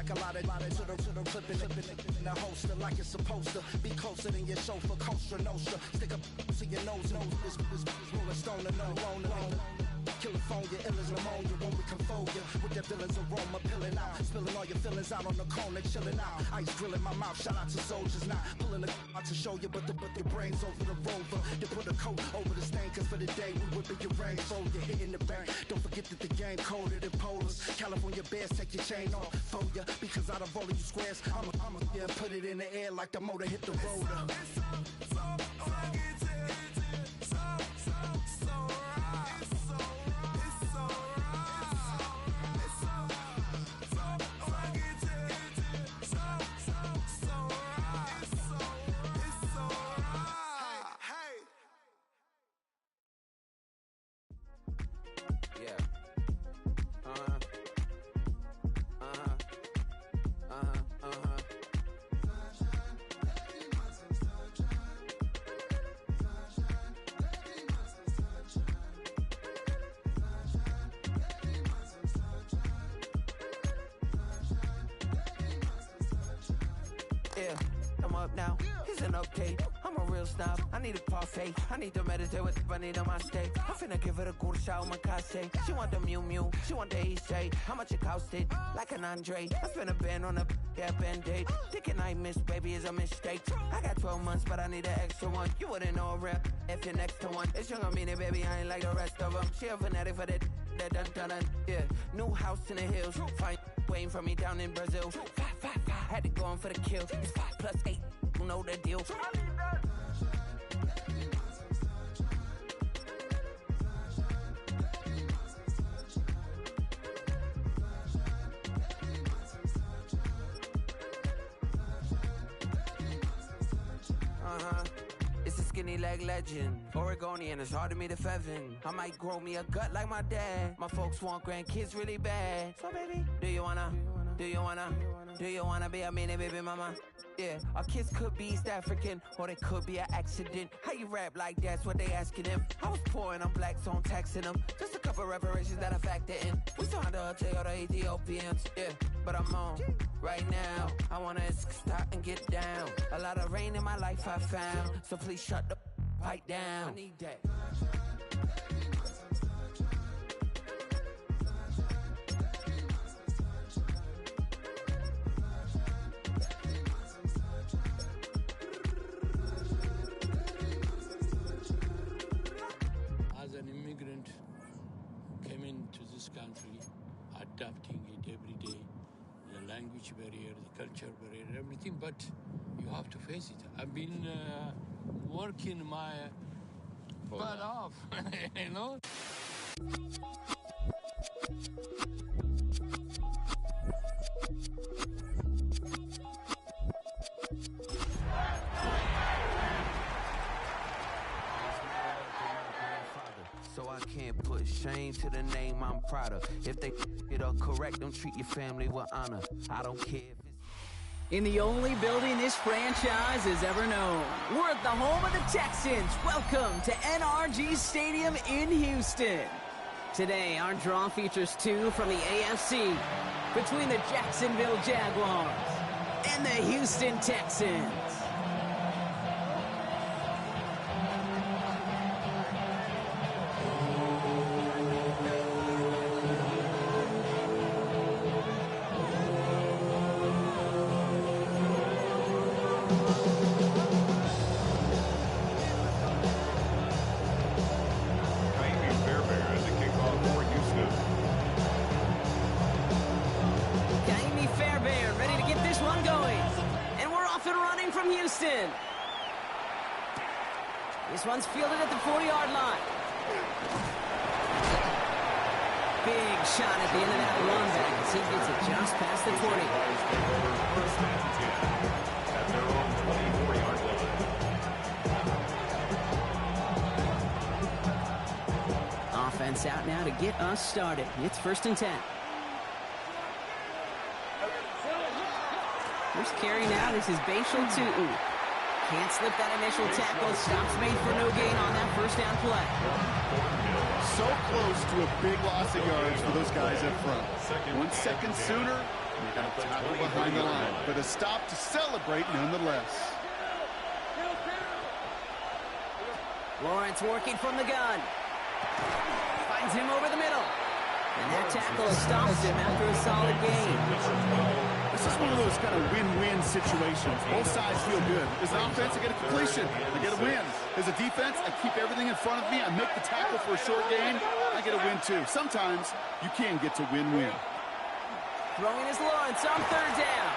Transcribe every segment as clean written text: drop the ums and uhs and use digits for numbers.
like a lot of to the clipping in the holster like it's supposed to be closer than your chauffeur. Coaster Nostra, stick up to your nose. This rolling stone and no loner. California, ill as pneumonia when we can fold you with that villain's aroma, pilling out, spilling all your feelings out on the corner, chilling out. Ice grilling my mouth, shout out to soldiers, not pulling the out to show you, but the brains over the rover. You put a coat over the stain, cause for the day we whipping your rain, so you're hitting the bank. Don't forget that the game colder than polars. California bears, take your chain off for ya, because out of all of you squares, I'ma yeah, put it in the air like the motor hit the rotor. Now, here's an update. I'm a real snob. I need a parfait. I need to meditate with the bunny on my state. I'm finna give her a good shot on my casse. She want the Mew Mew. She want the EJ. How much it costed? Like an Andre. I spent a band on a band-aid. Thinking I miss, baby, is a mistake. I got 12 months, but I need an extra one. You wouldn't know a rep if you're next to one. It's young, I mean it, baby. I ain't like the rest of them. She a fanatic for that dun. Yeah, new house in the hills. Fine, waiting for me down in Brazil. 5. Had to go on for the kill. It's 5 plus 8. You know the deal. It's a skinny leg legend. Oregonian, it's hard to meet a Fevin. I might grow me a gut like my dad. My folks want grandkids really bad. So baby, do you wanna be a mini baby mama? Yeah, our kids could be East African, or they could be an accident. How you rap like that's what they asking him. I was poor and I'm black, so I'm taxing them. Just a couple reparations that I factor in. We still under all the Ethiopians, yeah. But I'm on right now. I wanna stop and get down. A lot of rain in my life I found, so please shut the pipe down. I need that. As an immigrant, came into this country, adapting it every day, the language barrier, the culture barrier, everything, but you have to face it. I've been working my butt off, you know? So I can't put shame to the name I'm proud of. If they it up correct, don't treat your family with honor. I don't care if it's... In the only building this franchise has ever known, we're at the home of the Texans. Welcome to NRG Stadium in Houston. Today, our draw features two from the AFC between the Jacksonville Jaguars and the Houston Texans. Houston. This one's fielded at the 40-yard line. Big shot at the end of that run back as he gets it just past the 20. Offense out now to get us started. It's 1st and 10. First carry now, this is Bashal Tutin. Can't slip that initial tackle. Stops made for no gain on that first down play. So close to a big loss of yards for those guys up front. 1 second sooner, They got a tackle behind the line, but a stop to celebrate nonetheless. Lawrence working from the gun. Finds him over the middle. And that tackle stops him after a solid gain. This is one of those kind of win-win situations. Both sides feel good. As an offense, I get a completion. I get a win. As a defense, I keep everything in front of me. I make the tackle for a short gain. I get a win, too. Sometimes you can get to win-win. Throwing is Lawrence on third down.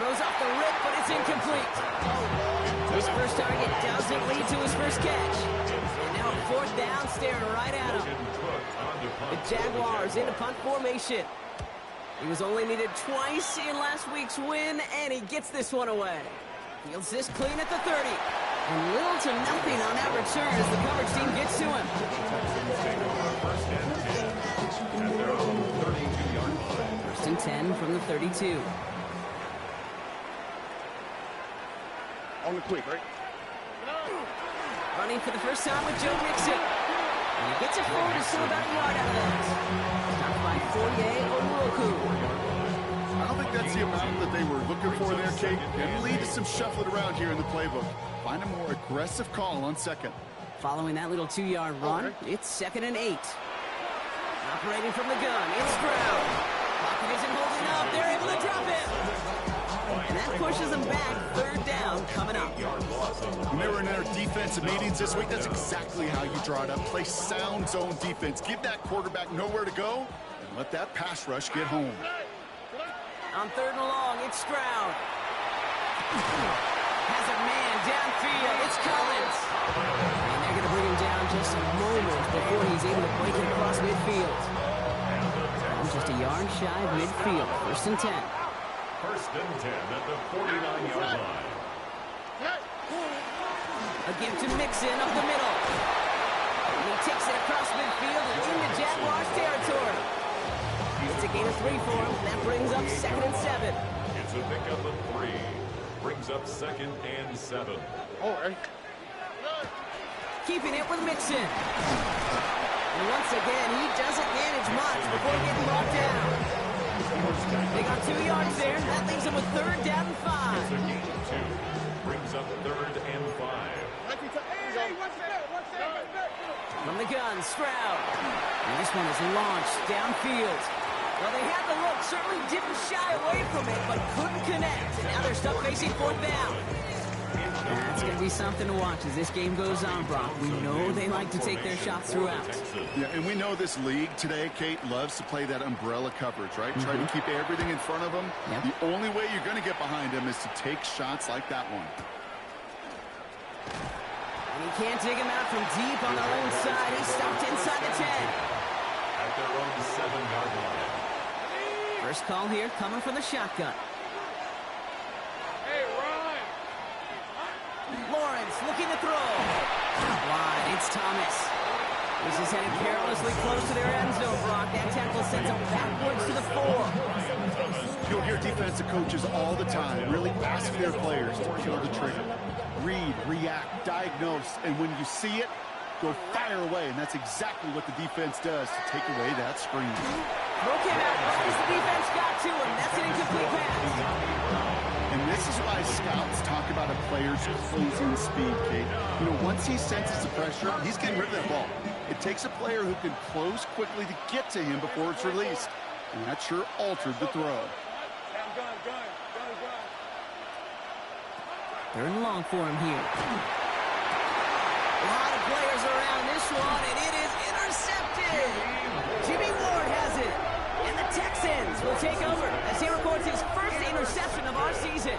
Throws off the rip, but it's incomplete. His first target doesn't lead to his first catch. And now fourth down, staring right at him. The Jaguars into punt formation. He was only needed twice in last week's win, and he gets this one away. Fields this clean at the 30. And little to nothing on that return as the coverage team gets to him. First and 10 from the 32. On the quick, right? Running for the first time with Joe Mixon. And he gets it forward to still about a yard out of that. Stopped by Fourier Oroku. I don't think that's the amount that they were looking for there, Kate. Can lead to some shuffling around here in the playbook. Find a more aggressive call on second. Following that little 2-yard run, it's 2nd and 8. Operating from the gun, it's Stroud. Pocket isn't holding up. They're able to drop him. And that pushes them back. Third down coming up. When they were in our defensive meetings this week, that's exactly how you draw it up. Play sound zone defense. Give that quarterback nowhere to go and let that pass rush get home. On 3rd and long, it's Stroud. Has a man downfield. It's Collins. And they're going to bring him down just a moment before he's able to break it across midfield. I'm just a yard shy of midfield. 1st and 10. 1st and 10 at the 49-yard line. A give to Mixon up the middle. And he takes it across midfield and into Jaguars territory. It's a gain of 3 for him. That brings up 2nd and 7. It's a pickup of 3. Brings up 2nd and 7. All right. Keeping it with Mixon. And once again, he doesn't manage much before getting brought down. They got 2 yards there. That leaves them with 3rd down and 5. It's a gain of 2. Brings up 3rd and 5. From the gun, Stroud. And this one is launched downfield. Well, they had the look, certainly didn't shy away from it, but couldn't connect. And now they're stuck facing 4th down. That's going to be something to watch as this game goes on, Brock. We know they like to take their shots throughout. Yeah, and we know this league today, Kate, loves to play that umbrella coverage, right? Try to keep everything in front of them. Yep. The only way you're going to get behind them is to take shots like that one. And he can't dig him out from deep on their own side. He's stopped inside the 10. At their own 7-yard line. First call here coming from the shotgun. Lawrence looking to throw. Wide, it's Thomas. This is heading perilously close to their end zone, Brock. That tackle sends him backwards to the 4. You'll hear defensive coaches all the time really ask their players to pull the trigger. Read, react, diagnose, and when you see it, go fire away. And that's exactly what the defense does to take away that screen. Look out, right as the defense got to him. That's an incomplete pass. And this is why scouts talk about a player's closing speed, Kate. You know, once he senses the pressure, he's getting rid of that ball. It takes a player who can close quickly to get to him before it's released. And that sure altered the throw. Third and long for him here. A lot of players around this one, and it is intercepted. Jimmy Ward has it. And the Texans will take over as he records his first interception of our season.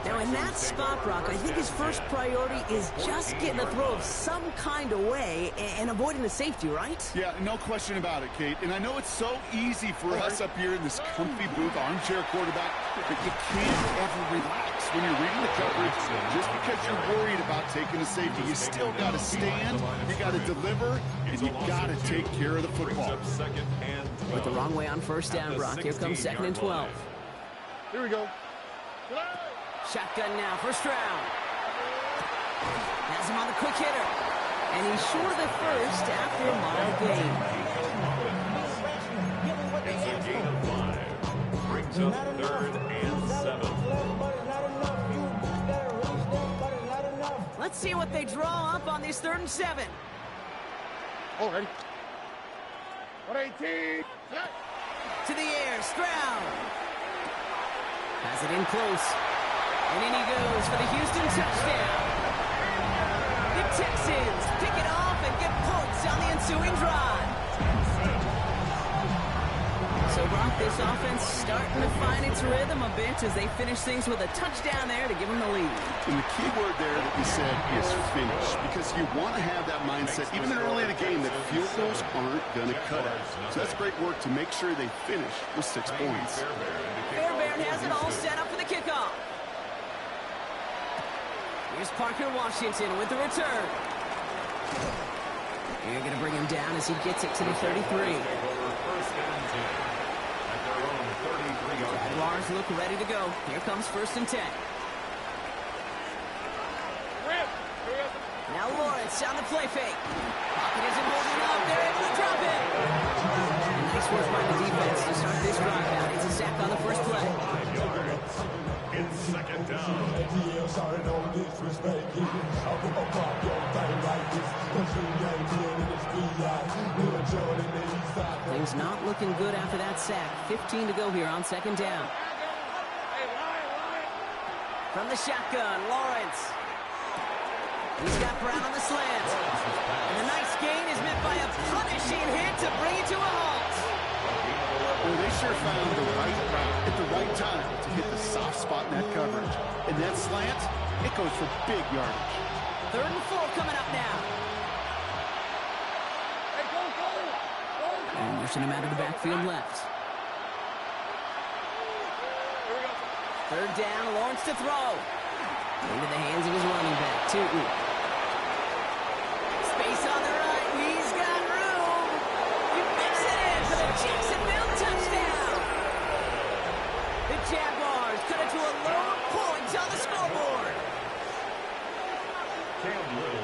Now, in that spot, Brock, I think his first priority is just getting a throw of some kind of way and avoiding the safety, right? Yeah, no question about it, Kate. And I know it's so easy for us up here in this comfy booth, armchair quarterback, but you can't ever relax when you're reading the coverage. Just because you're worried about taking a safety, you still got to stand, you got to deliver, and you got to take care of the football. With the wrong way on first down, Brock. Here comes 2nd and 12. Here we go. Shotgun now for Stroud. Has him on the quick hitter. And he's short of the first after a mild gain. It's a gain of 5. brings up 3rd and 7. Let's see what they draw up on this 3rd and 7. Already. 118. To the air, Stroud. Has it in close. And in he goes for the Houston touchdown. The Texans pick it off and get points on the ensuing drive. So, Brock, this offense starting to find its rhythm a bit as they finish things with a touchdown there to give them the lead. And the key word there that you said is finish, because you want to have that mindset, even early in the game, that field goals aren't going to cut it. So that's great work to make sure they finish with 6 points. Fairbairn has it all set up for the kickoff. Here's Parker Washington with the return. You're going to bring him down as he gets it to the 33. Jaguars look ready to go. Here comes 1st and 10. Now Lawrence on the play fake. Pocket isn't holding up. They're able to drop it. Nice work by the defense to start this drive out. It's a sack on the first play. In 2nd down. Things not looking good after that sack. 15 to go here on 2nd down. From the shotgun, Lawrence. He's got Brown on the slant. And the nice gain is met by a punishing hit to bring it to a halt. Well, they sure found the right route at the right time to hit the soft spot in that coverage. And that slant, it goes for big yardage. 3rd and 4 coming up now. And pushing him out of the backfield left. 3rd down, Lawrence to throw. Into the hands of his running back, Tootin. Space on the right, he's got room. He makes it in for the Jacksonville touchdown. The Jaguars cut it to a low point on the scoreboard.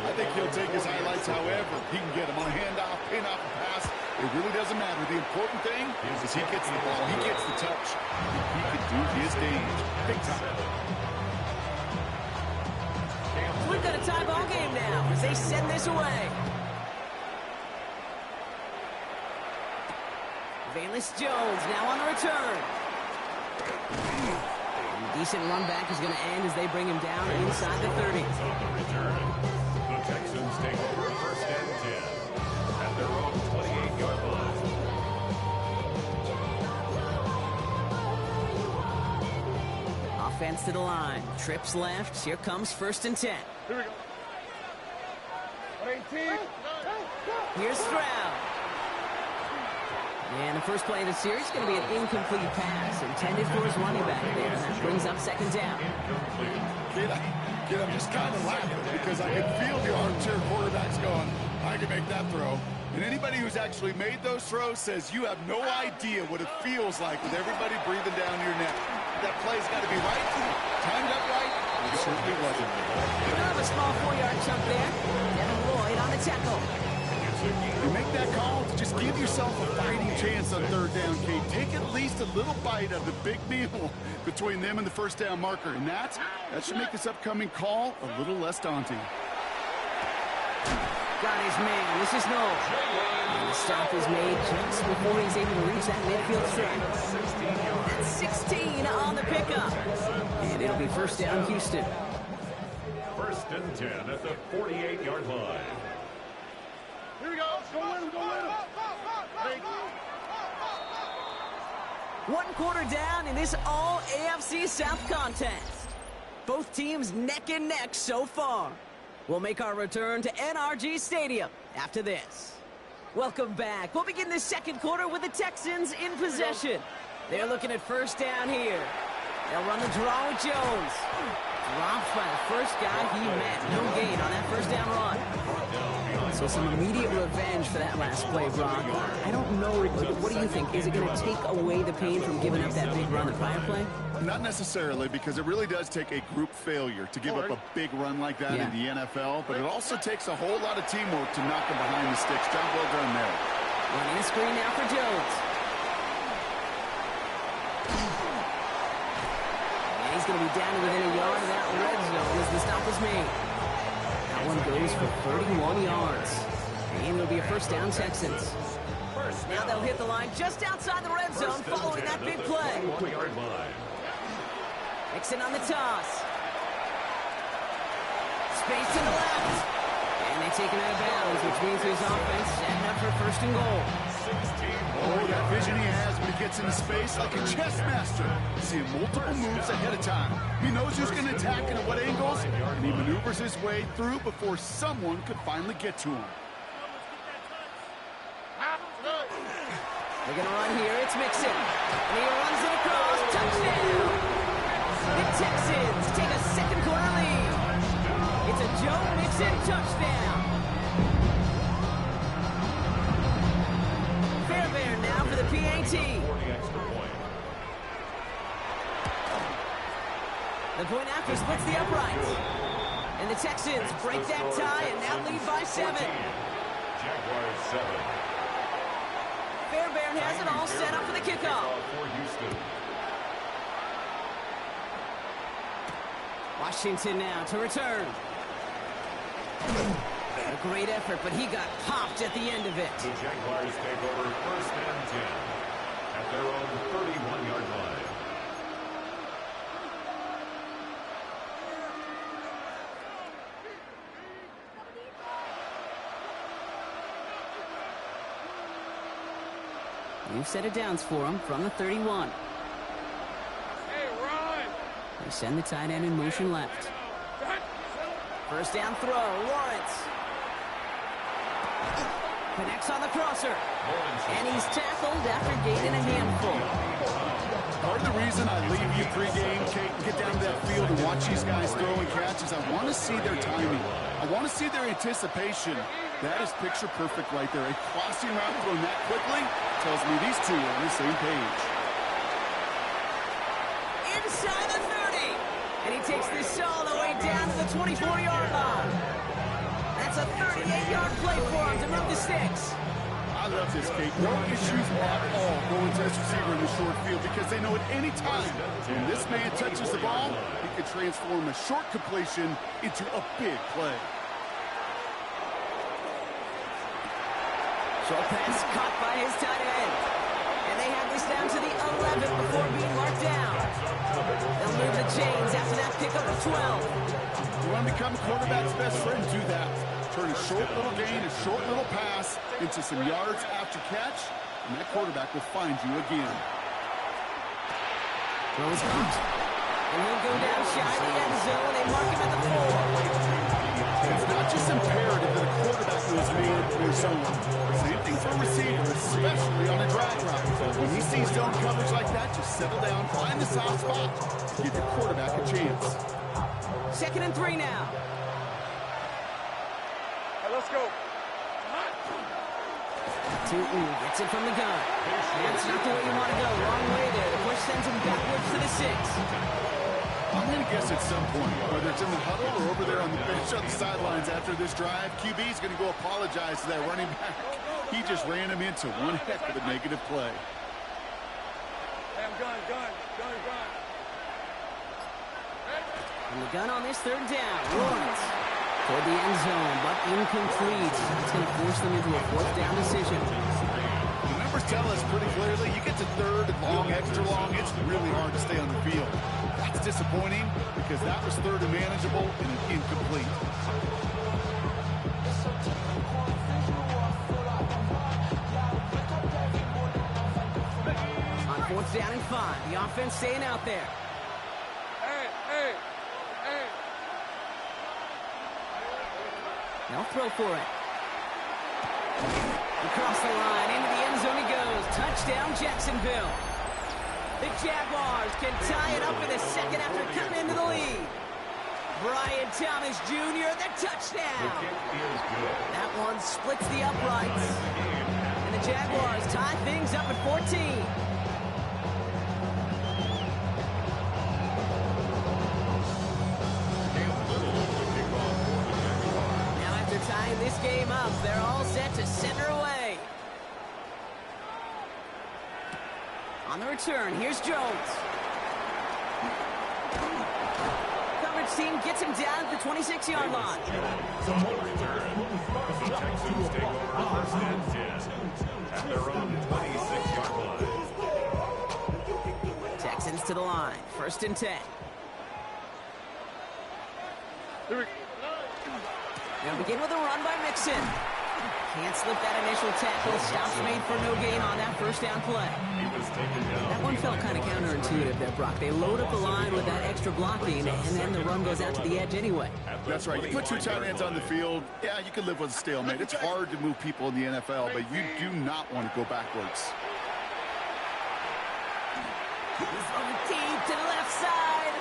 I think he'll take his highlights however he can get them on a handoff, pin off a pass. It really doesn't matter. The important thing is he gets the ball, he gets the touch. He can do his damage big time. We've got a tie ball game now as they send this away. Valus Jones now on the return. And a decent run back is going to end as they bring him down inside the 30. The Texans take over 1st and 10 at their own 28-yard line. Offense to the line. Trips left. Here comes 1st and 10. Here we go. 118. Here's Stroud. And the first play of the series is going to be an incomplete pass intended for his running back there. That brings up 2nd down. Kid, I'm just kind of laughing because I can feel the armchair quarterbacks going, I can make that throw. And anybody who's actually made those throws says you have no idea what it feels like with everybody breathing down your neck. That play's got to be right, timed up right. It certainly wasn't. Another small 4-yard chunk there. Devin Lloyd on the tackle. You make that call to just give yourself a fighting chance on 3rd down, Kate. Take at least a little bite of the big meal between them and the 1st down marker. And that should make this upcoming call a little less daunting. Got his man. This is Noel. And the stop is made just before he's able to reach that midfield strike. That's 16 on the pickup. And it'll be 1st down, Houston. 1st and 10 at the 48-yard line. Here we go. Go win, go win. 1 quarter down in this all AFC South contest. Both teams neck and neck so far. We'll make our return to NRG Stadium after this. Welcome back. We'll begin this 2nd quarter with the Texans in possession. They're looking at 1st down here. They'll run the draw with Jones. Dropped by the first guy he met. No gain on that 1st down run. So some immediate revenge for that last play, Brock. I don't know. What do you think? Is it going to take away the pain from giving up that big run the prior play? Not necessarily, because it really does take a group failure to give up a big run like that in the NFL, but it also takes a whole lot of teamwork to knock them behind the sticks. Job well done there. Running a screen now for Jones. He's going to be down to within a yard of that red zone as the stop is made. That one goes for 31 yards. And it'll be a first down, Texans. Now they'll hit the line just outside the red zone following that big play. Mixon on the toss. Space to the left. And they take him out of bounds, which means his offense setting up for first and goal. Oh, that vision he has when he gets into space like a chess master. Seeing multiple moves ahead of time. He knows who's going to attack and at what angles, and he maneuvers his way through before someone could finally get to him. They're going to run here. It's Mixon. And he runs it across. Touchdown! The Texans take a second quarter lead. It's a Joe Mixon touchdown. Fairbairn now for the PAT. The point after splits the uprights. And the Texans break that tie and now lead by 7. Jaguars 7. Fairbairn has it all set up for the kickoff. Washington now to return. A great effort, but he got popped at the end of it. The Jaguars take over first and 10 at their own 31-yard line. New set of downs for him from the 31. They send the tight end in motion left. First down throw, Lawrence. Connects on the crosser. And he's tackled after gaining a handful. Part of the reason I leave you pregame, Kate, and get down to that field and watch these guys throw and catch is I want to see their timing. I want to see their anticipation. That is picture perfect right there. A crossing route thrown that quickly tells me these two are on the same page. Inside the 30. And he takes this all the way down to the 24-yard line. That's a 38-yard play for him to move the sticks. I love this, Kate. No issues at all going to this receiver in the short field because they know at any time when this man touches the ball, he could transform a short completion into a big play. Short pass caught by his tight end. And they have this down to the 11 before being marked down. They'll move the chains after that pickup of 12. You want to become quarterback's best friend, do that. Turn a short little gain, a short little pass into some yards after catch, and that quarterback will find you again. Throw is pumped. And he'll go down shy of the end zone. They mark him at the 4. It's not just imperative that a quarterback knows man or zone. Same thing for a receiver, especially on a drag route. When he sees zone coverage like that, just settle down, find the soft spot, give your quarterback a chance. 2nd and 3 now. Let's go. Tootin gets it from the gun. That's not the way you want to go. Wrong way there. The push sends him backwards to the 6. I'm going to guess at some point, whether it's in the huddle or over there on the bench on the sidelines after this drive, QB is going to go apologize to that running back. He just ran him into one heck of a negative play. Hey, I'm gun. And the gun on this 3rd down. Lawrence toward the end zone, but incomplete. It's going to force them into a 4th down decision. The numbers tell us pretty clearly, you get to 3rd and long, extra long, it's really hard to stay on the field. That's disappointing because that was 3rd and manageable and an incomplete. On 4th down and 5, the offense staying out there. Hey. They'll throw for it. Across the line, into the end zone he goes. Touchdown, Jacksonville. The Jaguars can tie it up in the 2nd after coming into the lead. Brian Thomas Jr., the touchdown. That one splits the uprights. And the Jaguars tie things up at 14. Tying this game up, they're all set to send her away. On the return, here's Jones. Coverage team gets him down at the 26-yard line. So on return, the Texans take over first and 10 at their own 26-yard line. Texans to the line. First and 10. They'll begin with a run by Mixon. Can't slip that initial tackle. Stops made for no gain on that first down play. He was taken down. That one felt kind of counterintuitive there, Brock. They load up the line with that extra blocking, and then the run goes out to the edge anyway. That's right. You put two tight ends on the field, yeah, you can live with a stalemate. It's hard to move people in the NFL, but you do not want to go backwards. He's going deep to the left side.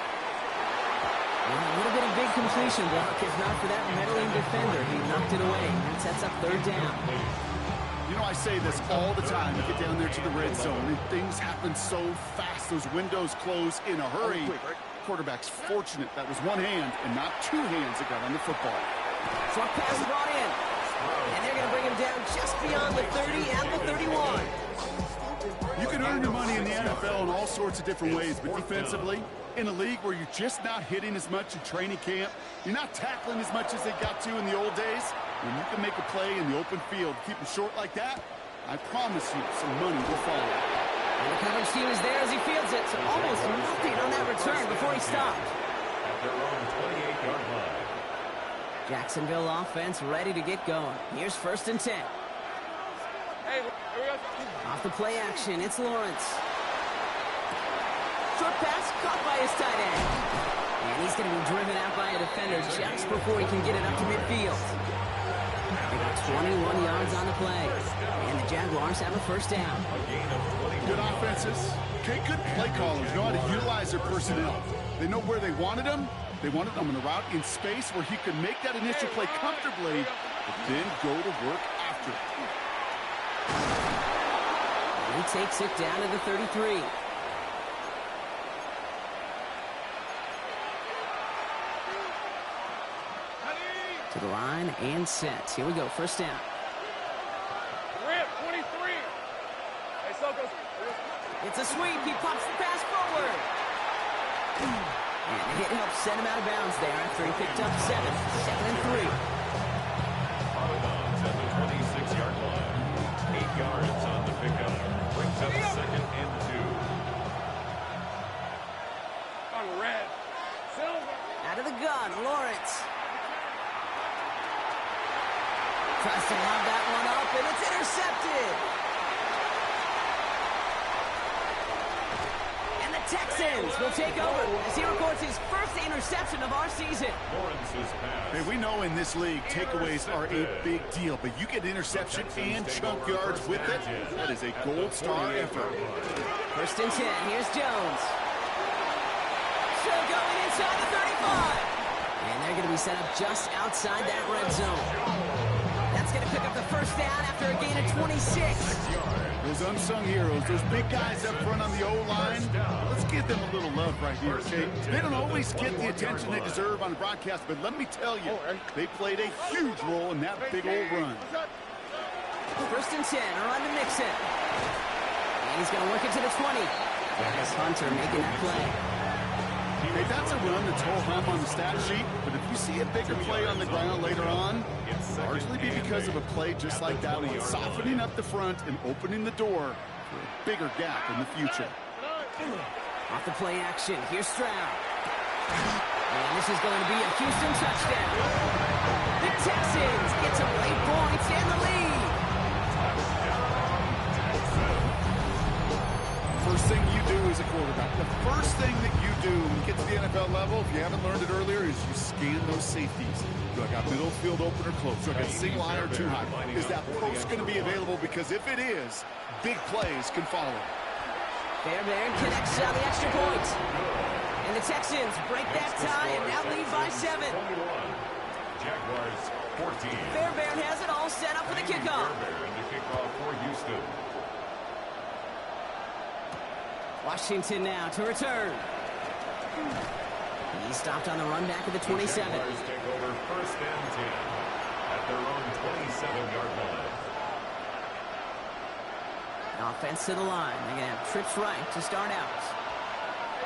And a little bit of big completion block. If not for that meddling defender, he knocked it away. That sets up third down. You know, I say this all the time. You get down there to the red zone, and things happen so fast. Those windows close in a hurry. Quarterback's fortunate that was one hand and not two hands that got on the football. Short pass brought in. And they're going to bring him down just beyond the 30 and the 31. You can earn your money in the NFL in all sorts of different ways, but defensively, in a league where you're just not hitting as much in training camp, you're not tackling as much as they got to in the old days, when you can make a play in the open field, keep them short like that, I promise you some money will follow. And the coverage team is there as he fields it, so almost nothing on that return before he stopped. At their own 28-yard line. Jacksonville offense ready to get going. Here's first and 10. Hey, Off the play action, it's Lawrence. Short pass caught by his tight end. And he's going to be driven out by a defender just before he can get it up to midfield. They got 21 yards on the play. And the Jaguars have a first down. Good offenses. Okay, good play callers know how to utilize their personnel. They know where they wanted them. They wanted them in a route in space where he could make that initial play comfortably, but then go to work after it. He takes it down to the 33. To the line and set. Here we go. First down. Rip, 23. Hey, Sokos. It's a sweep. He pops the pass forward. And the hit helps send him out of bounds there after he picked up 7. 7 and 3. Out of bounds at the 26-yard line. 8 yards on the pickup. Brings up second and 2. On red. Silver. Out of the gun, Lawrence. Tries to lob that one up, and it's intercepted. And the Texans will take over as he records his first interception of our season. Lawrence's pass. Hey, we know in this league, takeaways are a big deal, but you get interception and chunk yards with it, that is a gold star effort. First and 10, here's Jones. Still going inside the 35. And they're going to be set up just outside that red zone. That's going to pick up the first down after a gain of 26. Those unsung heroes, those big guys up front on the O-line, let's give them a little love right here, okay? They don't always get the attention they deserve on the broadcast, but let me tell you, they played a huge role in that big old run. First and 10, a run to Mixon. And he's going to work it to the 20. That's Hunter making that play. Hey, that's a run that's ho-hum on the stat sheet, but if you see a bigger play on the ground later on, it'll largely be because of a play just like that one, softening up the front and opening the door for a bigger gap in the future. Off the play action, here's Stroud. And this is going to be a Houston touchdown. The Texans get some late points and the lead. First thing you do as a quarterback, the first thing that you do when you get to the NFL level, if you haven't learned it earlier, is you scan those safeties. Do I got middle field open or close? Do I got single high or too high? Is that post going to be available? Because if it is, big plays can follow. Fairbairn connects on the extra point. And the Texans break that tie and now lead by 7. Jaguars 14. Fairbairn has it all set up for the kickoff. Fairbairn to kick off for Houston. Washington now to return. He stopped on the run back at the 27. Jaguars take over first and 10 at their own 27-yard line. Offense to the line. They're going to have trips right to start out.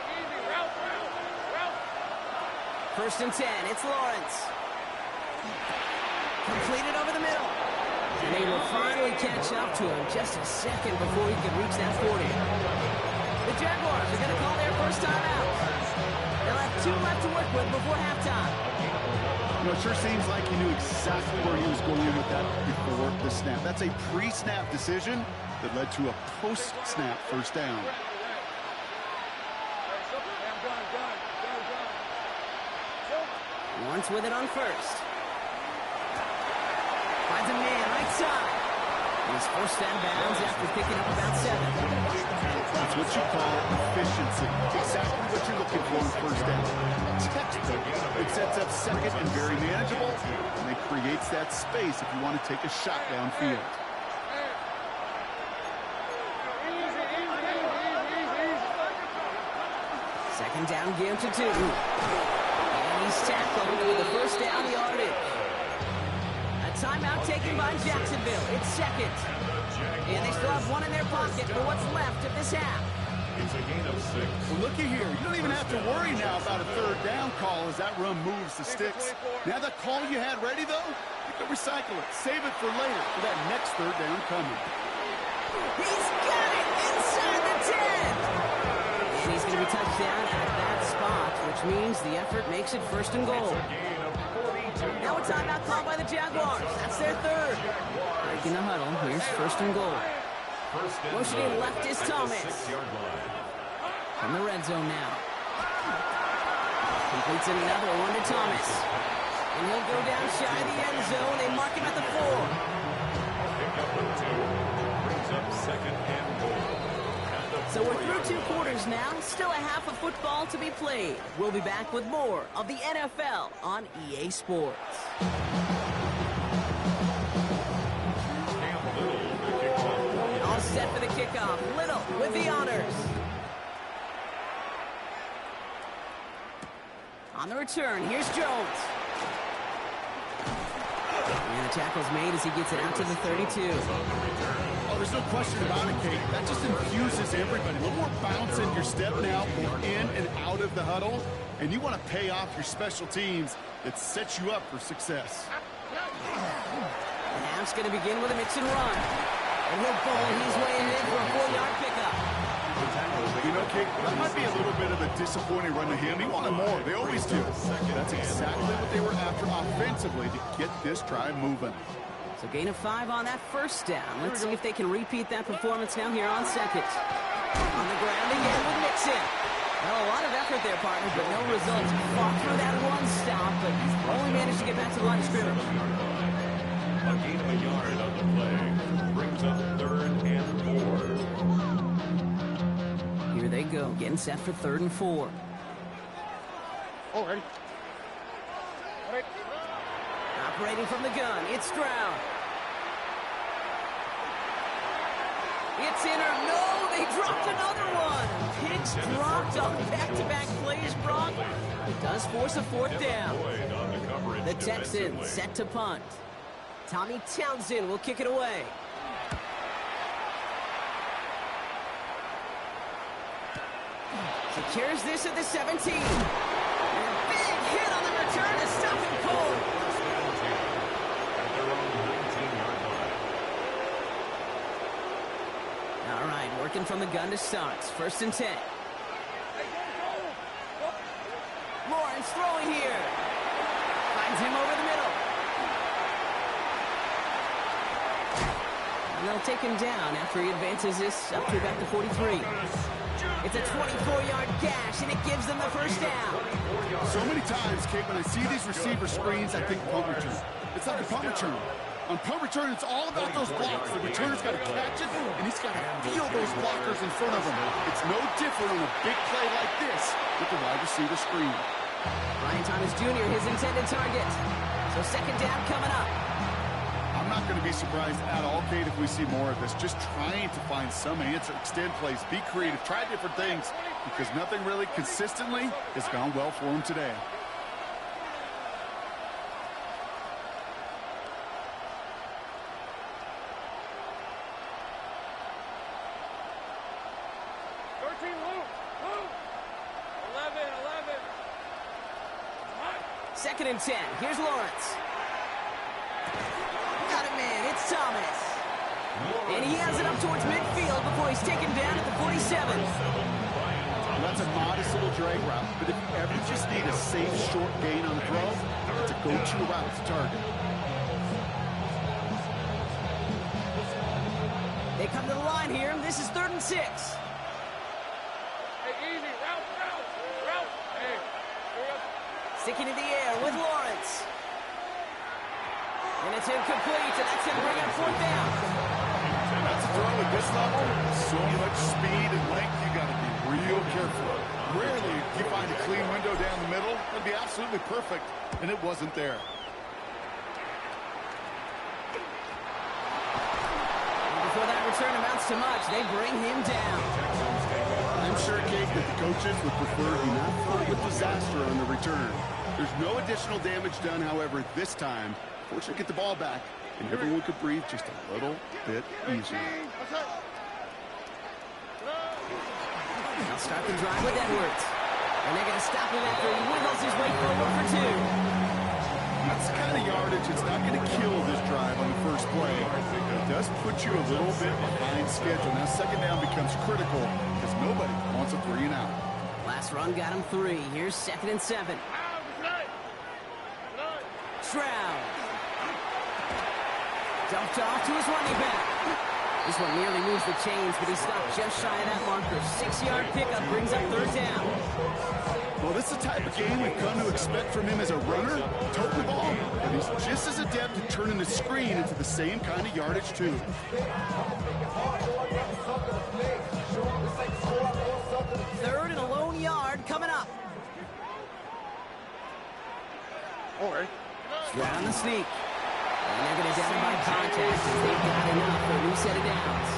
Easy, route. First and 10. It's Lawrence. Completed over the middle. And they will finally catch up to him just a second before he could reach that 40. The Jaguars are going to call their first time out. They'll have 2 left to work with before halftime. You know, it sure seems like he knew exactly where he was going with that before the snap. That's a pre-snap decision that led to a post-snap first down. Lawrence with it on first. Finds a man right side. And he's first out of bounds after picking up about 7. That's what you call efficiency. Exactly what you're looking for in first down. Textbook. It sets up second and very manageable, and it creates that space if you want to take a shot downfield. Second down, game to 2. And he's tackled with the first down yardage. A timeout taken by Jacksonville. It's second. And they still have 1 in their pocket for what's left of this half. It's a gain of 6. Well, looky here. You don't even have to worry now about a third down call as that run moves the sticks. Now that call you had ready, though, you can recycle it. Save it for later for that next third down coming. He's got it inside the 10. And he's going to be touched down at that spot, which means the effort makes it first and goal. Now a timeout called by the Jaguars. That's their third. Breaking the huddle. Here's first and goal. Motioning left is Thomas. From the red zone now. Completes another one to Thomas. And he'll go down shy of the end zone. They mark him at the 4. Pick up the 2. Brings up second and goal. So we're through 2 quarters now. Still a half of football to be played. We'll be back with more of the NFL on EA Sports. All set for the kickoff. Little with the honors. On the return, here's Jones. And the tackle's made as he gets it out to the 32. Oh, there's no question about it, Kate. That just infuses everybody. A little more bounce in your step now, more in and out of the huddle. And you want to pay off your special teams that sets you up for success. The half's going to begin with a mix and run. And he'll pull his way ahead for a 4-yard pickup. You know, Kate, that might be a little bit of a disappointing run to him. He wanted more. They always do. That's exactly what they were after offensively to get this drive moving. So gain of 5 on that first down. Let's see if they can repeat that performance now here on second. On the ground again with Mixon. Well, a lot of effort there, partner, but no results. Fought through that one stop, but only managed to get back to the line of scrimmage. A gain of a yard on the play. Brings up third and 4. Here they go, getting set for 3rd and 4. Oh, ready. Operating from the gun, it's Stroud. It's in or no, they dropped another one. Picks dropped on back-to-back plays, Brock. It does force a 4th down. The Texans set to punt. Tommy Townsend will kick it away. Secures this at the 17. And a big hit on the return to stop him cold. All right, working from the gun to start. 1st and 10. Lawrence throwing here. Finds him over the middle. And they'll take him down after he advances this up to about the 43. It's a 24-yard gash, and it gives them the first down. So many times, Kate, when I see these receiver screens, I think punt return. It's like a punt return. On punt return, it's all about those blocks. The returner's got to catch it, and he's got to feel those blockers in front of him. It's no different on a big play like this with the wide receiver screen. Ryan Thomas Jr., his intended target. So second down coming up. I'm not going to be surprised at all, Kate, if we see more of this. Just trying to find some answer, extend plays, be creative, try different things, because nothing really consistently has gone well for him today. 2nd and 10. Here's Lawrence. Got it, man. It's Thomas. And he has it up towards midfield before he's taken down at the 47. That's a modest little drag route, but if you ever just need a safe, short gain on the throw, it's a go-to route to target. They come to the line here. This is 3rd and 6. Hey, easy. Route. Hey, hurry up. Sticking in the air with Lawrence. And it's incomplete, and that's going to bring up 4th down. That's a throw at this level. So much speed and length, you got to be real careful. Rarely do you find a clean window down the middle. That'd be absolutely perfect, and it wasn't there. Before that return amounts to much, they bring him down. I'm sure, Kate, that the coaches would prefer he not fought with disaster on the return. There's no additional damage done, however, this time. Fortunately, get the ball back, and everyone could breathe just a little bit easier. They'll start the drive with Edwards. And they're going to stop him after he wiggles his way forward for 2. That's the kind of yardage that's not going to kill this drive on the first play. It does put you a little bit behind schedule. Now, 2nd down becomes critical because nobody wants a 3 and out. Last run got him 3. Here's 2nd and 7. Stroud. Dumped off to his running back. This one nearly moves the chains, but he stopped just shy of that marker. 6-yard pickup brings up 3rd down. Well, this is the type of game we've come to expect from him as a runner, toting the ball. And he's just as adept at turning the screen into the same kind of yardage, too. 3rd and a lone yard coming up. All right. Stroud on the sneak. And they're going to down by contact as they've got enough for a new set of downs.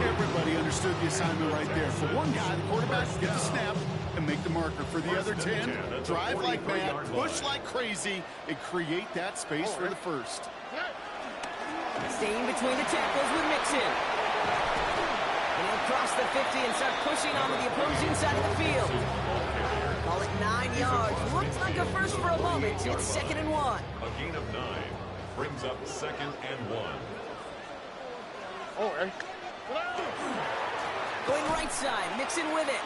Everybody understood the assignment right there. For one guy, the quarterback get the snap and make the marker. For the other 10, drive like mad, push like crazy, and create that space for the first. Staying between the tackles with Mixon. And he'll cross the 50 and start pushing onto the opposing side of the field. Call it 9 yards. Looks like a first for a moment. It's 2nd and 1. A gain of 9 brings up 2nd and 1. All right. Going right side, Mixon with it.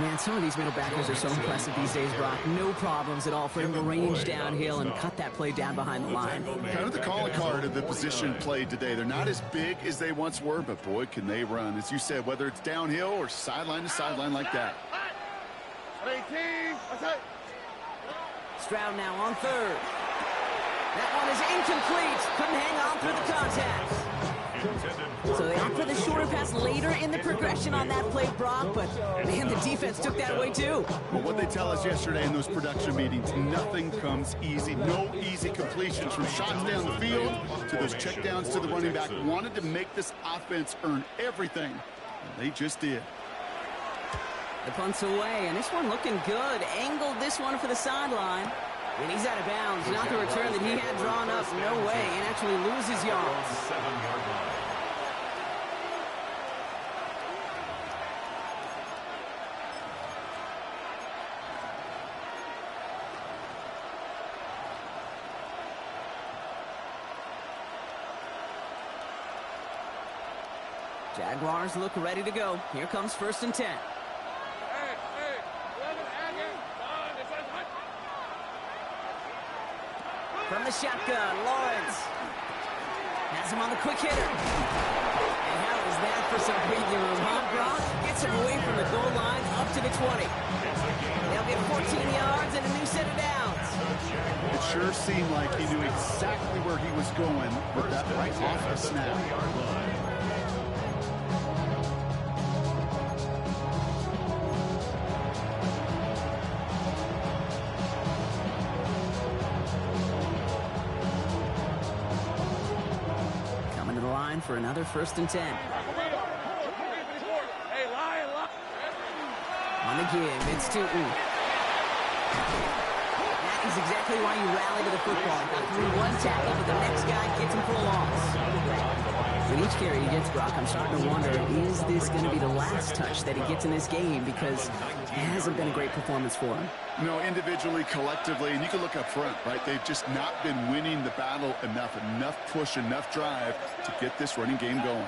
Man, some of these middle backers are so impressive these days, Brock. No problems at all for him to range downhill and cut that play down behind the line. Kind of the calling card of the position played today. They're not as big as they once were, but boy, can they run. As you said, whether it's downhill or sideline to sideline like that. Stroud now on 3rd. That one is incomplete. Couldn't hang on through the contact. So they opt for the shorter pass later in the progression on that play, Brock, but man, the defense took that away too. Well, what they tell us yesterday in those production meetings, nothing comes easy. No easy completions from shots down the field to those checkdowns to the running back. Wanted to make this offense earn everything, and they just did. The punt's away, and this one looking good. Angled this one for the sideline. And he's out of bounds. Not the return that he had drawn up. No way. And actually loses yards. 7-yard line. Jaguars look ready to go. Here comes 1st and 10. From the shotgun, Lawrence has him on the quick hitter. And how is that for some breathing room, huh, Brock? Gets him away from the goal line up to the 20. They'll get 14 yards and a new set of downs. It sure seemed like he knew exactly where he was going with that right off the snap. For another 1st and 10. On the give, it's Tootin. That is exactly why you rally to the football. Got through one tackle, but the next guy gets him for a loss. With each carry he gets, Brock, I'm starting to wonder, is this going to be the last touch that he gets in this game? Because it hasn't been a great performance for him. No, individually, collectively, and you can look up front, right? They've just not been winning the battle enough push, enough drive to get this running game going.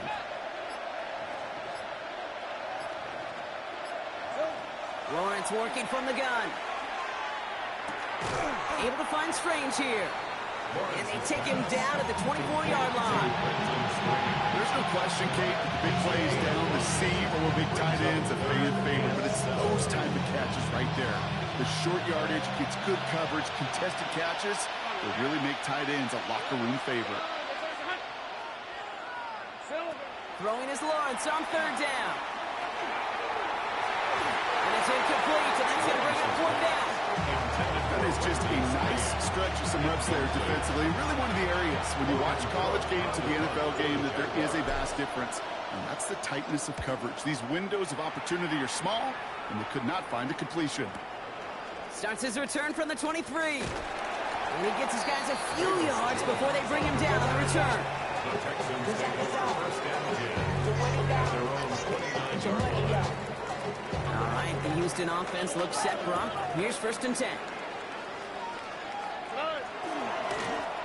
Lawrence working from the gun. Able to find Strange here. And they take him down at the 24-yard line. There's no question, Kate, that the big plays down the seam or big tight ends a fan favorite, but it's those type of catches right there. The short yardage gets good coverage, contested catches will really make tight ends a locker room favorite. Throwing is Lawrence on 3rd down. And it's incomplete, and that's going to bring up 4th down. That is just a nice stretch of some reps there defensively. Really one of the areas when you watch college game to the NFL game that there is a vast difference. And that's the tightness of coverage. These windows of opportunity are small, and they could not find a completion. Starts his return from the 23. And he gets his guys a few yards before they bring him down on the return. The Texans take over first down at their own 29-yard line. All right, the Houston offense looks set, Brock. Here's 1st and 10.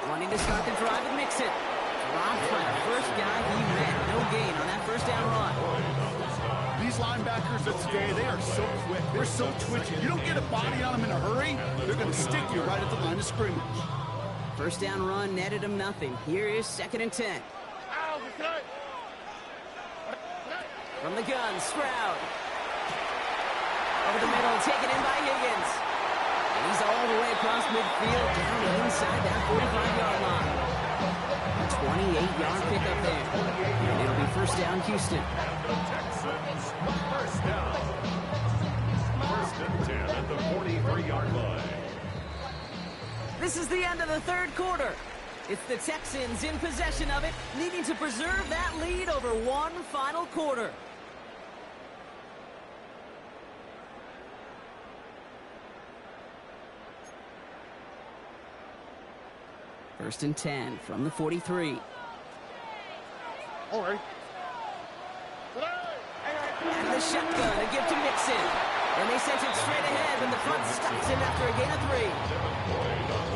Wanting to start the drive and mix it. Dropped by the first guy he met. No gain on that 1st down run. These linebackers of today, they are so quick. They're so twitchy. You don't get a body on them in a hurry, they're going to stick you right at the line of scrimmage. 1st down run netted him nothing. Here is 2nd and 10. From the gun, Stroud. Over the middle, taken in by Higgins. And he's all the way across midfield, down inside that 45-yard line. A 28-yard pickup there. And it'll be 1st down, Houston. The Texans, 1st down. 1st and 10 at the 43-yard line. This is the end of the 3rd quarter. It's the Texans in possession of it, needing to preserve that lead over one final quarter. First and 10 from the 43. All right. And the shotgun to give to Mixon. And they sent it straight ahead when the front stops him after a gain of 3.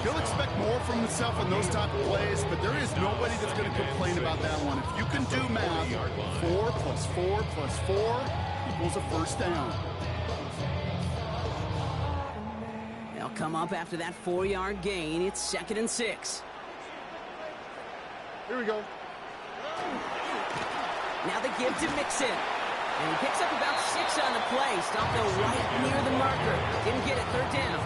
He'll expect more from himself in those type of plays, but there is nobody that's going to complain about that one. If you can do math, 4 plus 4 plus 4 equals a 1st down. They'll come up after that 4-yard gain. It's 2nd and 6. Here we go. Now the give to Mixon. And he picks up about 6 on the play. Stopped though right near the marker. Didn't get it, 3rd down.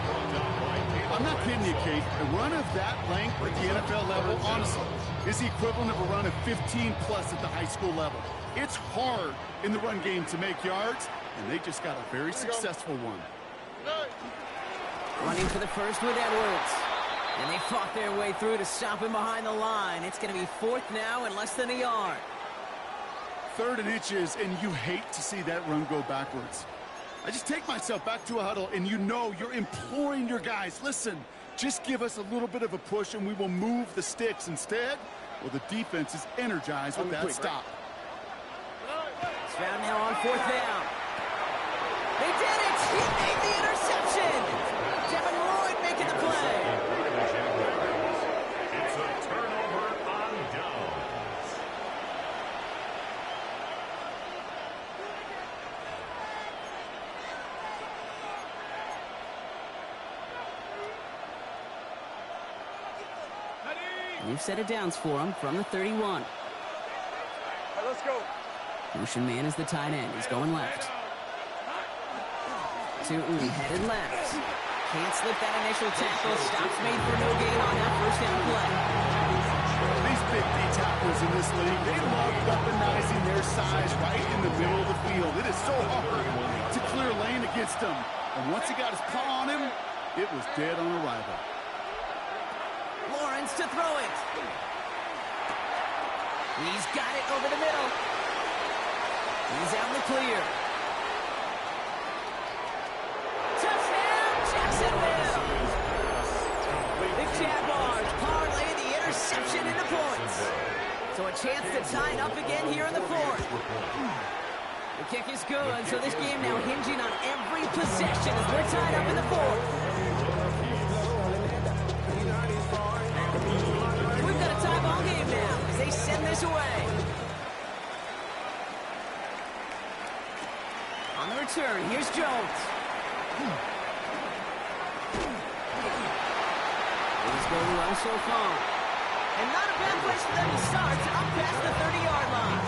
I'm not kidding you, Kate. A run of that length at the NFL level, honestly, is the equivalent of a run of 15-plus at the high school level. It's hard in the run game to make yards, and they just got a very successful one. Running for the first with Edwards. And they fought their way through to stop him behind the line. It's going to be 4th now and less than a yard. 3rd and inches, and you hate to see that run go backwards. I just take myself back to a huddle, and you know you're imploring your guys, listen, just give us a little bit of a push, and we will move the sticks. Instead, well, the defense is energized with that stop. Stroud now on 4th down. They did it! He made the interception! Devin Lloyd making the play. It's a turnover on downs. New set of downs for him from the 31. Let's go. Motion man is the tight end. He's going left. To headed left. Can't slip that initial tackle. Stops made for no gain on that 1st down play. These big D tackles in this league, they love weaponizing their size right in the middle of the field. It is so hard to clear lane against them. And once he got his paw on him, it was dead on arrival. Lawrence to throw it. He's got it over the middle. He's out in the clear. Touchdown, Jacksonville! The Jaguars parlay the interception into points. So a chance to tie it up again here in the 4th. The kick is good, so this game now hinging on every possession as we're tied up in the fourth. We've got a tie ball game now as they send this away. On the return, here's Jones. He's going well so far. And not a bad place for them to start, up past the 30-yard line.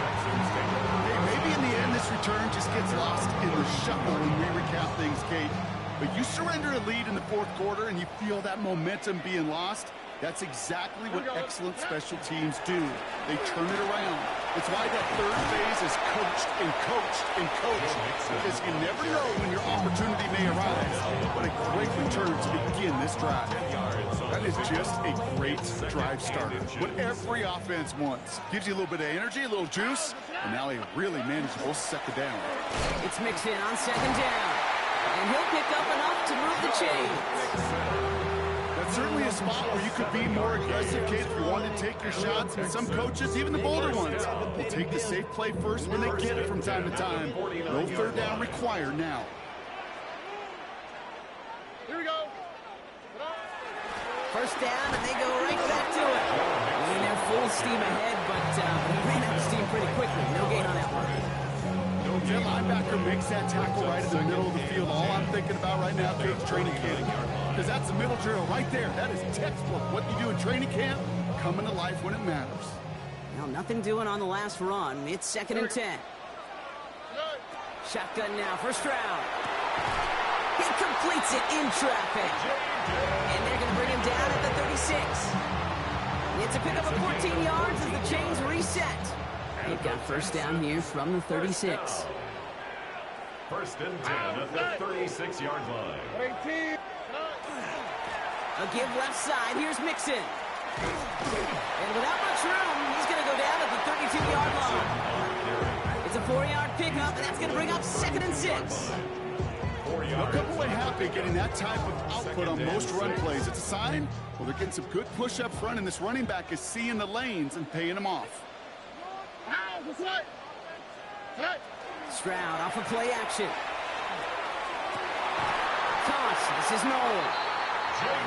Hey, maybe in the end this return just gets lost in the shuffle when we recap things, Kate. But you surrender a lead in the fourth quarter and you feel that momentum being lost. That's exactly what excellent special teams do. They turn it around. It's why that third phase is coached and coached and coached. Because you never know when your opportunity may arise. But a great return to begin this drive. That is just a great drive starter. What every offense wants. Gives you a little bit of energy, a little juice, and now a really manageable second down. It's Mixon on second down. And he'll pick up enough to move the chains. That's certainly a spot where you could be more aggressive, Kate, if you want to take your shots. And some coaches, even the bolder ones, will take the safe play first when they get it from time to time. No third down required now. Here we go. First down, and they go right back to it. And they're full steam ahead, but he ran out of steam pretty quickly. No gain on that one. Their linebacker makes that tackle right in the middle of the field. All I'm thinking about right now, Kate's training camp. Because that's the middle drill right there. That is textbook. What you do in training camp, coming to life when it matters. Well, nothing doing on the last run. It's 2nd and 10. Shotgun now, first round. He completes it in traffic. And they're going to bring him down at the 36. It's a pickup of 14 yards as the chains reset. They've got first down here from the 36. First and 10 at the 36-yard line. 18. A give left side. Here's Mixon. And without much room, he's going to go down at the 32-yard line. It's a 4-yard pickup, and that's going to bring up 2nd and 6. They'll come away happy getting that type of output on most run plays. It's a sign, well, they're getting some good push up front, and this running back is seeing the lanes and paying them off. Stroud off of play action. Toss. This is Noel.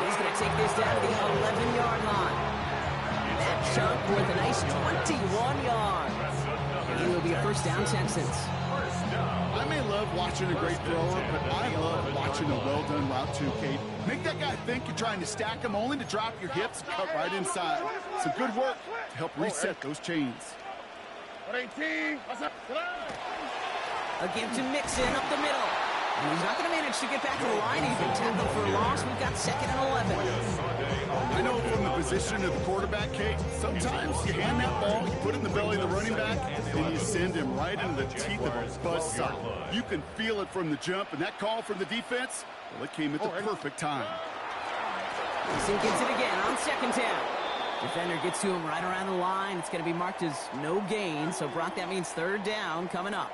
He's going to take this down to the 11-yard line. That chunk worth a nice 21 yards. It will be a first down, Texans. I may love watching a great thrower, but I love watching a well-done route too, Kate. Make that guy think you're trying to stack him only to drop your hips and cut right inside. Some good work to help reset those chains. 18. A give to Mixon up the middle. And he's not going to manage to get back to the line. He's been tackled for a loss. We've got 2nd and 11. I know from the position of the quarterback, Kate, sometimes you hand that ball, you put it in the belly of the running back, and you send him right into the teeth of a buzzsaw. You can feel it from the jump, and that call from the defense, well, it came at the perfect time. Mixon gets it again on 2nd down. Defender gets to him right around the line. It's going to be marked as no gain, so Brock, that means 3rd down coming up.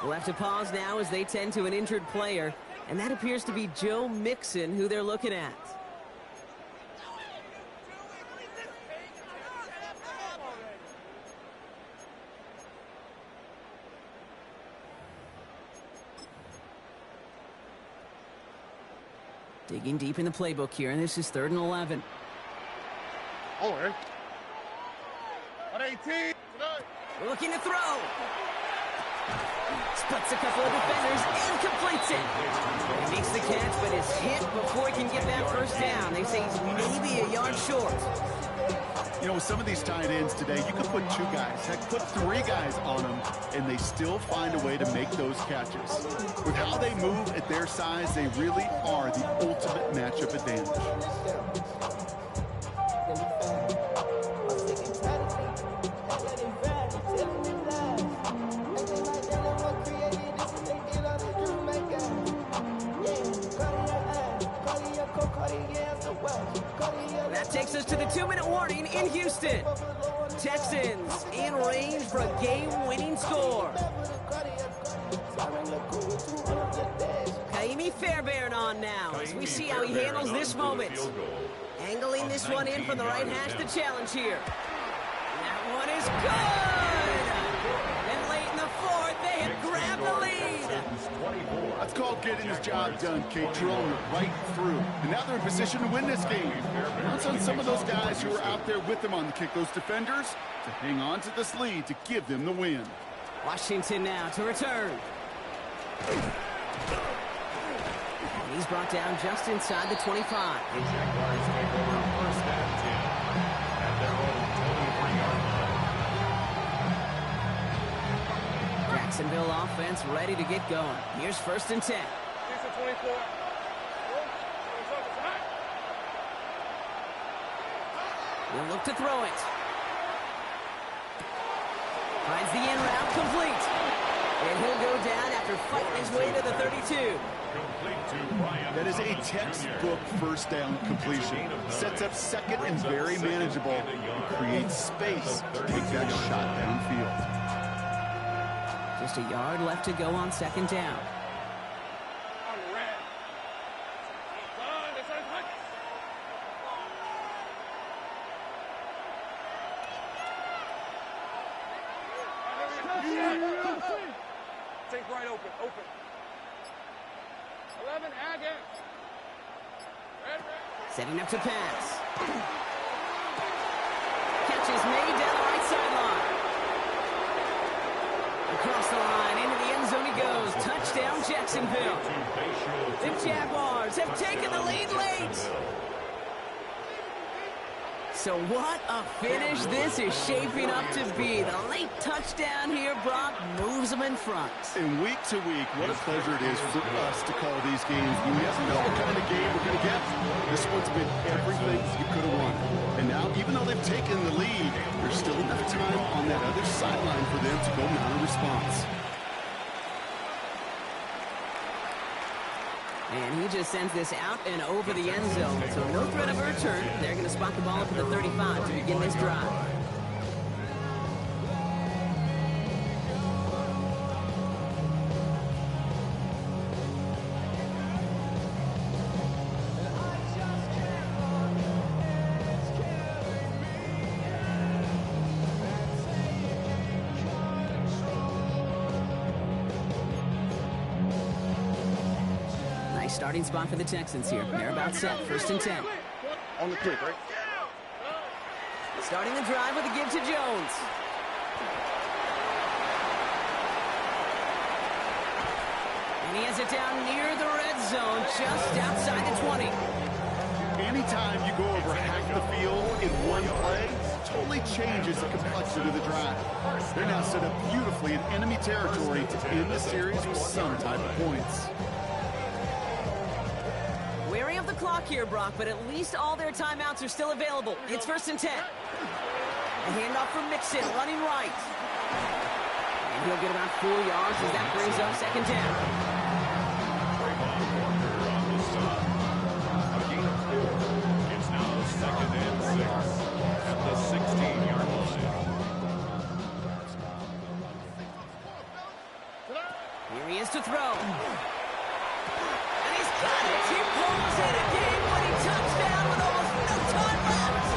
We'll have to pause now as they tend to an injured player, and that appears to be Joe Mixon, who they're looking at. Digging deep in the playbook here, and this is 3rd and 11. Over. 18. Looking to throw. Splits a couple of defenders and completes it. He makes the catch, but is hit before he can get that first down. They say he's maybe a yard short. You know, with some of these tight ends today, you could put 2 guys, heck, put 3 guys on them, and they still find a way to make those catches. With how they move at their size, they really are the ultimate matchup advantage. That takes us to the 2-minute warning in Houston. Texans in range for a game-winning score. Kaimi Fairbairn on now as we see how he handles this moment. Angling this one in from the right hash to challenge here. That one is good! And late in the 4th, they have grabbed called getting his job done, Kate, drilling it right through. And now they're in position to win this game. Counts on some of those guys who are out there with them on the kick, those defenders, to hang on to this lead to give them the win. Washington now to return. And he's brought down just inside the 25. The Jaguars take over first and 10 at their own 23-yard line. Jacksonville offense ready to get going. Here's first and 10. 24. He'll look to throw it. Finds the in route complete. And he'll go down after fighting his way to the 32. Complete to Bryant. That is a textbook first down completion. Sets up second and very manageable. And creates space to take that shot downfield. Just a yard left to go on second down. Take right open. 11, again. Red. Setting up to pass. Catch is made down the right sideline. Across the line, into the end zone he goes. Touchdown, Jacksonville. The Jaguars have taken the lead late. So what a finish this is shaping up to be. The late touchdown here, Brock, moves them in front. And week to week, what a pleasure it is for us to call these games. We never know what kind of game we're going to get. This one's been everything you could have won. And now, even though they've taken the lead, there's still enough time on that other sideline for them to go mount a response. And he just sends this out and over the end zone. So no threat of a return. They're going to spot the ball up at the 35 to begin this drive. Starting spot for the Texans here. They're about set. First and 10. On the click, right? Starting the drive with a give to Jones. And he has it down near the red zone, just outside the 20. Anytime you go over half the field in one play, totally changes the complexion of the drive. They're now set up beautifully in enemy territory to end the series with some type of points. Of the clock here, Brock, but at least all their timeouts are still available. It's first and 10. A handoff from Mixon, running right. And he'll get about 4 yards as that brings up second down. It's now second and 6 at the 16-yard line. Here he is to throw. He pulls it, a game-winning touchdown with almost no time left.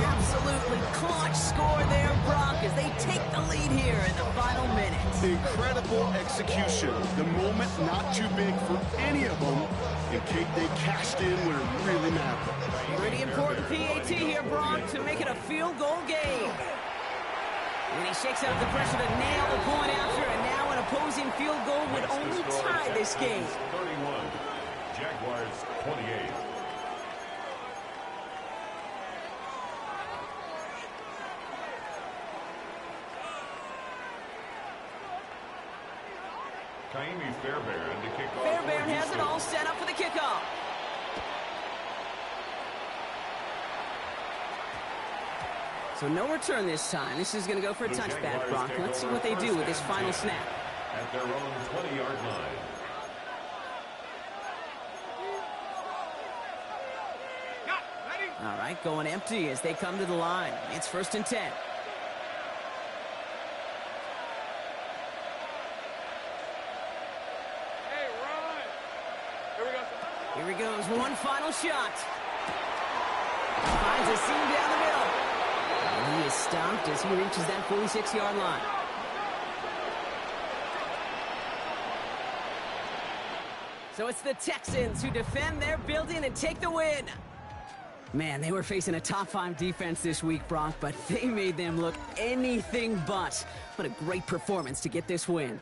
Absolutely clutch score there, Brock, as they take the lead here in the final minutes. Incredible execution. The moment not too big for any of them. And Kate, they cashed in when it really mattered. Pretty important PAT here, Brock, to make it a field goal game. And he shakes out the pressure to nail the point after, and now an opposing field goal would only tie this game. 31, Jaguars 28. Kaimi Fairbairn to kick off. Fairbairn has it all set up for the kickoff. So no return this time. This is going to go for a touchback, Brock. Let's see what they do with this final snap. At their own 20-yard line. All right, going empty as they come to the line. It's first and 10. Hey, run! Here we go. Here he goes. One final shot. Finds a seam down the middle. And he is stopped as he reaches that 46-yard line. So it's the Texans who defend their building and take the win. Man, they were facing a top 5 defense this week, Brock, but they made them look anything but. What a great performance to get this win.